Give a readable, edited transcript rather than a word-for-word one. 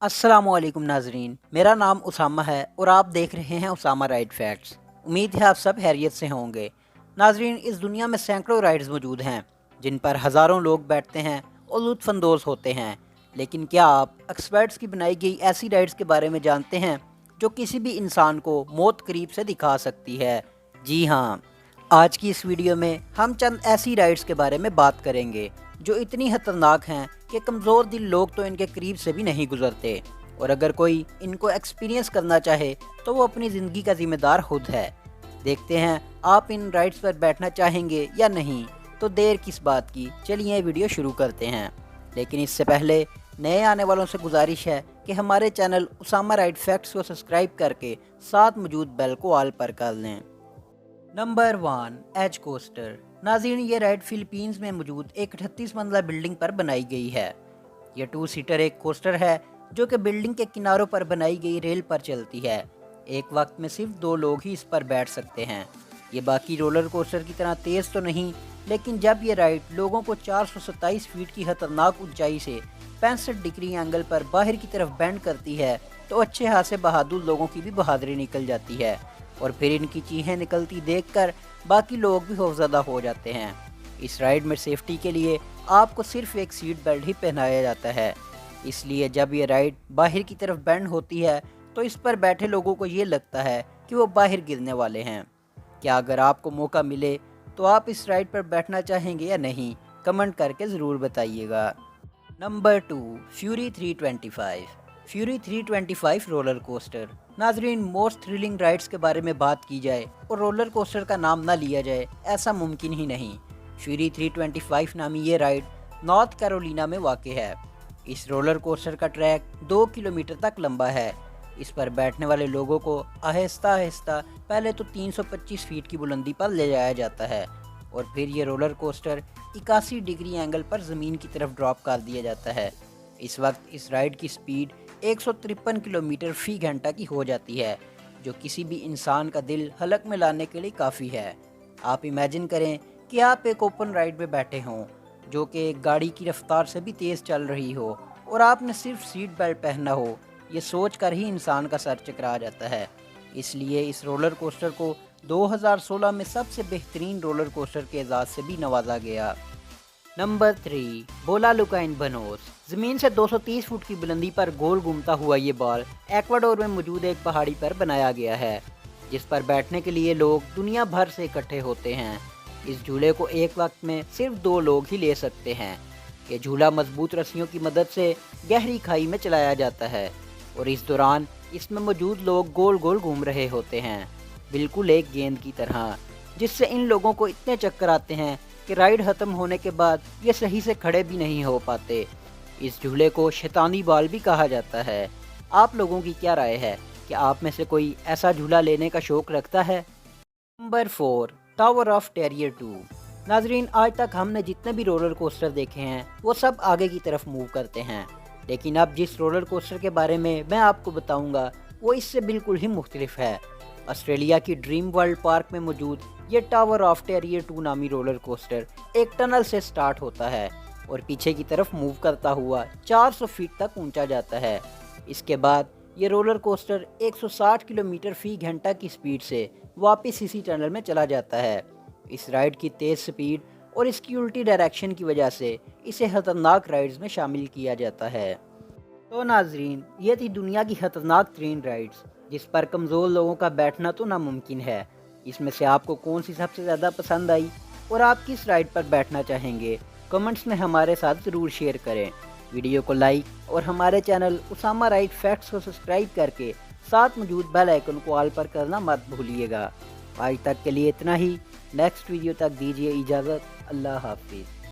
अस्सलामुअलैकुम नाजरीन, मेरा नाम उसामा है और आप देख रहे हैं उसामा राइड फैक्ट्स। उम्मीद है आप सब खैरियत से होंगे। नाजरीन, इस दुनिया में सैकड़ों राइड्स मौजूद हैं जिन पर हज़ारों लोग बैठते हैं और लुत्फ़अंदोज़ होते हैं। लेकिन क्या आप एक्सपर्ट्स की बनाई गई ऐसी राइड्स के बारे में जानते हैं जो किसी भी इंसान को मौत करीब से दिखा सकती है? जी हाँ, आज की इस वीडियो में हम चंद ऐसी राइड्स के बारे में बात करेंगे जो इतनी खतरनाक हैं कि कमज़ोर दिल लोग तो इनके करीब से भी नहीं गुजरते, और अगर कोई इनको एक्सपीरियंस करना चाहे तो वो अपनी ज़िंदगी का ज़िम्मेदार खुद है। देखते हैं आप इन राइड्स पर बैठना चाहेंगे या नहीं। तो देर किस बात की, चलिए वीडियो शुरू करते हैं। लेकिन इससे पहले नए आने वालों से गुजारिश है कि हमारे चैनल उसामा राइड फैक्ट्स को सब्सक्राइब करके साथ मौजूद बेल को ऑल पर कर लें। Number 1, edge coaster. नाज़रीन, ये राइड फिलीपींस में मौजूद एक 38 मंजिला बिल्डिंग पर बनाई गई है। यह 2 सीटर एक कोस्टर है जो कि बिल्डिंग के किनारों पर बनाई गई रेल पर चलती है। एक वक्त में सिर्फ 2 लोग ही इस पर बैठ सकते हैं। ये बाकी रोलर कोस्टर की तरह तेज़ तो नहीं, लेकिन जब ये राइड लोगों को 427 फीट की खतरनाक ऊंचाई से 65 डिग्री एंगल पर बाहर की तरफ बेंड करती है तो अच्छे खासे बहादुर लोगों की भी बहादुरी निकल जाती है, और फिर इनकी चीखें निकलती देखकर बाकी लोग भी खौफज़दा हो जाते हैं। इस राइड में सेफ्टी के लिए आपको सिर्फ एक सीट बेल्ट ही पहनाया जाता है, इसलिए जब ये राइड बाहर की तरफ बेंड होती है तो इस पर बैठे लोगों को ये लगता है कि वो बाहर गिरने वाले हैं। क्या अगर आपको मौका मिले तो आप इस राइड पर बैठना चाहेंगे या नहीं? कमेंट करके ज़रूर बताइएगा। Number 2, fury 325। Fury 325 roller coaster. नाजरीन, मोस्ट थ्रिलिंग राइड्स के बारे में बात की जाए और रोलर कोस्टर का नाम ना लिया जाए, ऐसा मुमकिन ही नहीं। फ्यूरी 325 नामी ये राइड नॉर्थ कैरोलिना में वाक़ है। इस रोलर कोस्टर का ट्रैक 2 किलोमीटर तक लंबा है। इस पर बैठने वाले लोगों को आहिस्ता आहिस्ता पहले तो 325 फीट की बुलंदी पर ले जाया जाता है, और फिर ये रोलर कोस्टर 81 डिग्री एंगल पर ज़मीन की तरफ ड्रॉप कर दिया जाता है। इस वक्त इस राइड की स्पीड 153 किलोमीटर फ़ी घंटा की हो जाती है, जो किसी भी इंसान का दिल हलक में लाने के लिए काफ़ी है। आप इमेजिन करें कि आप एक ओपन राइड में बैठे हों जो कि एक गाड़ी की रफ्तार से भी तेज़ चल रही हो, और आपने सिर्फ सीट बेल्ट पहनना हो। ये सोच कर ही इंसान का सर चकरा जाता है। इसलिए इस रोलर कोस्टर को 2016 में सबसे बेहतरीन रोलर कोस्टर के एजाज़ से भी नवाजा गया। नंबर 3, बोला लुकाइन बनोस। ज़मीन से 230 फुट की बुलंदी पर गोल घूमता हुआ ये बॉल एक्वाडोर में मौजूद एक पहाड़ी पर बनाया गया है, जिस पर बैठने के लिए लोग दुनिया भर से इकट्ठे होते हैं। इस झूले को एक वक्त में सिर्फ 2 लोग ही ले सकते हैं। ये झूला मजबूत रस्सियों की मदद से गहरी खाई में चलाया जाता है, और इस दौरान इसमें मौजूद लोग गोल गोल घूम रहे होते हैं, बिल्कुल एक गेंद की तरह, जिससे इन लोगों को इतने चक्कर आते हैं कि राइड ख़त्म होने के बाद ये सही से खड़े भी नहीं हो पाते। इस झूले को शैतानी बॉल भी कहा जाता है। आप लोगों की क्या राय है कि आप में से कोई ऐसा झूला लेने का शौक़ रखता है? Number 4, tower of terrier 2। नाजरीन, आज तक हमने जितने भी रोलर कोस्टर देखे हैं वो सब आगे की तरफ मूव करते हैं, लेकिन अब जिस रोलर कोस्टर के बारे में मैं आपको बताऊंगा वो इससे बिल्कुल ही मुख्तलिफ है। ऑस्ट्रेलिया की ड्रीम वर्ल्ड पार्क में मौजूद ये टावर ऑफ टेरियर 2 नामी रोलर कोस्टर एक टनल से स्टार्ट होता है और पीछे की तरफ मूव करता हुआ 400 फीट तक ऊंचा जाता है। इसके बाद ये रोलर कोस्टर 160 किलोमीटर फ़ी घंटा की स्पीड से वापस इसी टनल में चला जाता है। इस राइड की तेज़ स्पीड और इसकी उल्टी डायरेक्शन की वजह से इसे खतरनाक राइड्स में शामिल किया जाता है। तो नाजरीन, ये थी दुनिया की खतरनाक 3 राइड्स जिस पर कमज़ोर लोगों का बैठना तो नामुमकिन है। इसमें से आपको कौन सी सबसे ज़्यादा पसंद आई और आप किस राइड पर बैठना चाहेंगे? कमेंट्स में हमारे साथ ज़रूर शेयर करें। वीडियो को लाइक और हमारे चैनल उसामा राइड फैक्ट्स को सब्सक्राइब करके साथ मौजूद बेल आइकन को ऑल पर करना मत भूलिएगा। आज तक के लिए इतना ही। नेक्स्ट वीडियो तक दीजिए इजाज़त। अल्लाह हाफिज़।